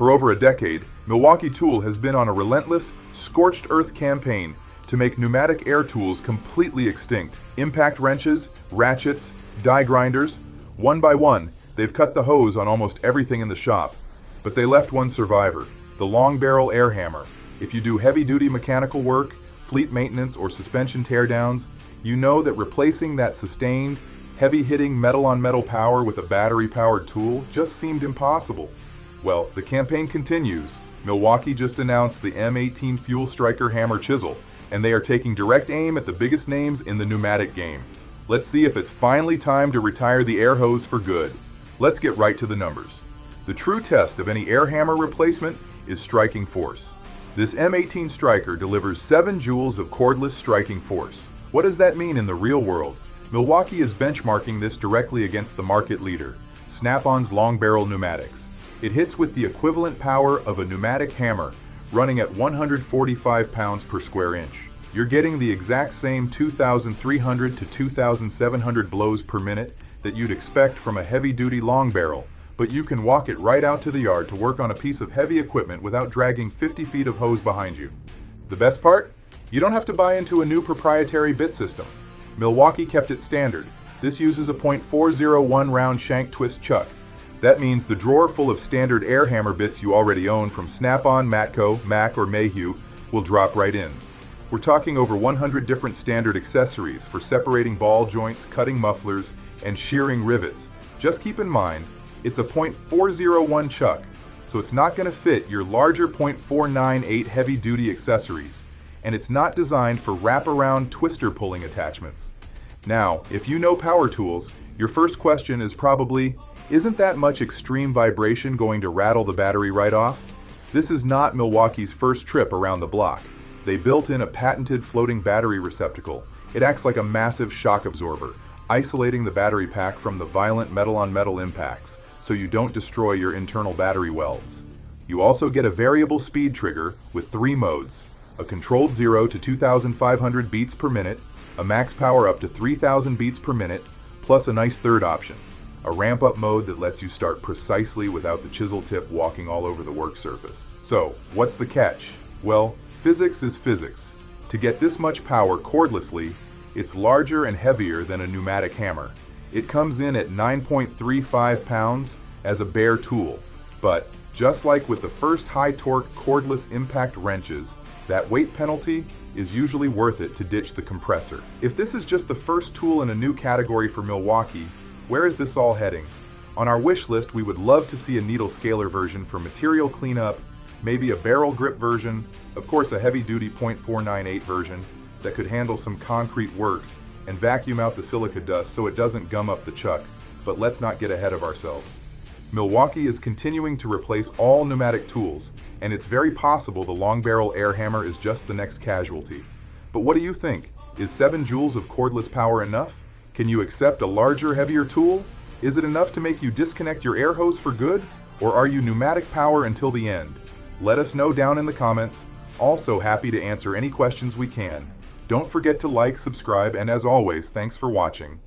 For over a decade, Milwaukee Tool has been on a relentless, scorched earth campaign to make pneumatic air tools completely extinct. Impact wrenches, ratchets, die grinders, one by one, they've cut the hose on almost everything in the shop. But they left one survivor, the long barrel air hammer. If you do heavy-duty mechanical work, fleet maintenance, or suspension teardowns, you know that replacing that sustained, heavy-hitting metal-on-metal power with a battery-powered tool just seemed impossible. Well, the campaign continues. Milwaukee just announced the M18 FUEL STRIKER hammer chisel, and they are taking direct aim at the biggest names in the pneumatic game. Let's see if it's finally time to retire the air hose for good. Let's get right to the numbers. The true test of any air hammer replacement is striking force. This M18 Striker delivers 7 joules of cordless striking force. What does that mean in the real world? Milwaukee is benchmarking this directly against the market leader, Snap-on's long barrel pneumatics. It hits with the equivalent power of a pneumatic hammer, running at 145 pounds per square inch. You're getting the exact same 2,300 to 2,700 blows per minute that you'd expect from a heavy-duty long barrel, but you can walk it right out to the yard to work on a piece of heavy equipment without dragging 50 feet of hose behind you. The best part? You don't have to buy into a new proprietary bit system. Milwaukee kept it standard. This uses a .401 round shank twist chuck. That means the drawer full of standard air hammer bits you already own from Snap-on, Matco, Mac, or Mayhew will drop right in. We're talking over 100 different standard accessories for separating ball joints, cutting mufflers, and shearing rivets. Just keep in mind, it's a .401 chuck, so it's not going to fit your larger .498 heavy-duty accessories, and it's not designed for wraparound twister pulling attachments. Now, if you know power tools, your first question is probably, isn't that much extreme vibration going to rattle the battery right off? This is not Milwaukee's first trip around the block. They built in a patented floating battery receptacle. It acts like a massive shock absorber, isolating the battery pack from the violent metal-on-metal impacts, so you don't destroy your internal battery welds. You also get a variable speed trigger with 3 modes, a controlled 0 to 2,500 beats per minute, a max power up to 3,000 beats per minute, plus a nice third option, a ramp-up mode that lets you start precisely without the chisel tip walking all over the work surface. So, what's the catch? Well, physics is physics. To get this much power cordlessly, it's larger and heavier than a pneumatic hammer. It comes in at 9.35 pounds as a bare tool. But, just like with the first high-torque cordless impact wrenches, that weight penalty is usually worth it to ditch the compressor. If this is just the first tool in a new category for Milwaukee, where is this all heading? On our wish list, we would love to see a needle scaler version for material cleanup, maybe a barrel grip version, of course a heavy-duty .498 version that could handle some concrete work and vacuum out the silica dust so it doesn't gum up the chuck. But let's not get ahead of ourselves. Milwaukee is continuing to replace all pneumatic tools, and it's very possible the long barrel air hammer is just the next casualty. But what do you think? Is 7 joules of cordless power enough? Can you accept a larger, heavier tool? Is it enough to make you disconnect your air hose for good? Or are you pneumatic power until the end? Let us know down in the comments. Also happy to answer any questions we can. Don't forget to like, subscribe, and as always, thanks for watching.